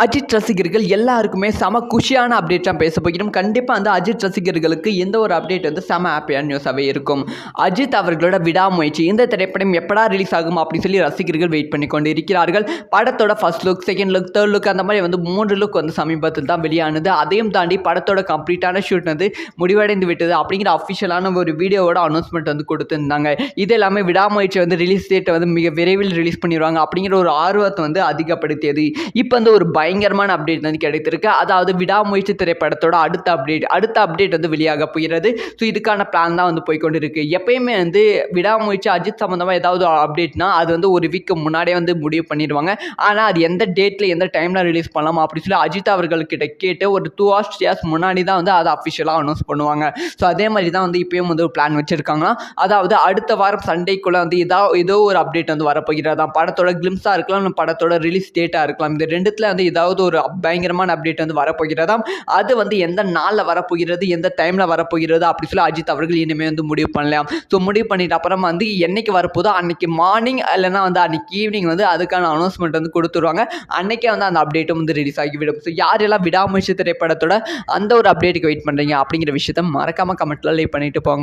அஜித் ரசிகர்கள் எல்லாருக்குமே செம குஷியான அப்டேட் தான் பேச போகிறோம். கண்டிப்பாக அந்த அஜித் ரசிகர்களுக்கு எந்த ஒரு அப்டேட் வந்து செம ஹாப்பியான நியூஸாகவே இருக்கும். அஜித் அவர்களோட விடாமுயற்சி இந்த திரைப்படம் எப்படா ரிலீஸ் ஆகும் அப்படின்னு சொல்லி ரசிகர்கள் வெயிட் பண்ணி கொண்டு இருக்கிறார்கள். படத்தோட first look, second look, third look அந்த மாதிரி வந்து 3 லுக் வந்து சமீபத்தில் தான் வெளியானது. அதையும் தாண்டி படத்தோட கம்ப்ளீட்டான ஷூட் வந்து முடிவடைந்து விட்டது அப்படிங்கிற அஃபிஷியலான ஒரு வீடியோவோட அனௌன்ஸ்மெண்ட் வந்து கொடுத்துருந்தாங்க. இது எல்லாமே விடாமுயற்சி வந்து ரிலீஸ் டேட்டை வந்து மிக விரைவில் ரிலீஸ் பண்ணிடுவாங்க அப்படிங்கிற ஒரு ஆர்வத்தை வந்து அதிகப்படுத்தியது. இப்போ வந்து ஒரு பயங்கரமான அப்டேட் வந்து கிடைத்திருக்கு. அதாவது விடாமுயற்சி திரைப்படத்தோட அடுத்த அப்டேட் வந்து வெளியாக போகிறது. ஸோ இதுக்கான பிளான் தான் வந்து போய்கொண்டு இருக்கு. எப்பயுமே வந்து விடாமுயற்சி அஜித் சம்பந்தமாக ஏதாவது அப்டேட்னா அது வந்து ஒரு வீக் முன்னாடியே வந்து முடிவு பண்ணிடுவாங்க. ஆனால் அது எந்த டேட்டில் எந்த டைமில் ரிலீஸ் பண்ணலாம் அப்படின்னு சொல்லி அஜித் அவர்கள்கிட்ட கேட்டு ஒரு 2 hours 3 hours முன்னாடி தான் வந்து அதை அஃபிஷியலாக அனௌன்ஸ் பண்ணுவாங்க. ஸோ அதே மாதிரி தான் வந்து இப்பயும் வந்து ஒரு பிளான் வச்சிருக்காங்க. அதாவது அடுத்த வாரம் சண்டேக்குள்ள வந்து ஏதோ ஒரு அப்டேட் வந்து வரப்போகிறதா. படத்தோட கிளிம்ஸாக இருக்கலாம், படத்தோட ரிலீஸ் டேட்டாக இருக்கலாம். இந்த ரெண்டுத்துல வந்து ஏதாவது ஒரு பயங்கரமான அப்டேட் வந்து வரப்போகிறதாம். அது வந்து எந்த நாளில் வரப்போகிறது, எந்த டைமில் வரப்போகிறது அப்படி சொல்லி அஜித் அவர்கள் இனிமேல் வந்து முடிவு பண்ணலாம். ஸோ முடிவு பண்ணிட்டு அப்புறம் வந்து என்னைக்கு வரப்போதோ அன்னைக்கு மார்னிங் இல்லைனா வந்து அன்னைக்கு ஈவினிங் வந்து அதுக்கான அனௌன்ஸ்மெண்ட் வந்து கொடுத்துருவாங்க. அன்னைக்கே வந்து அந்த அப்டேட்டும் வந்து ரிலீஸ் ஆகிவிடும். ஸோ யாரெல்லாம் விடாமுயற்சி திரைப்படத்தோட அந்த ஒரு அப்டேட்டுக்கு வெயிட் பண்ணுறீங்க அப்படிங்கிற விஷயத்த மறக்காம கமெண்ட்ல லைக் பண்ணிட்டு போங்க.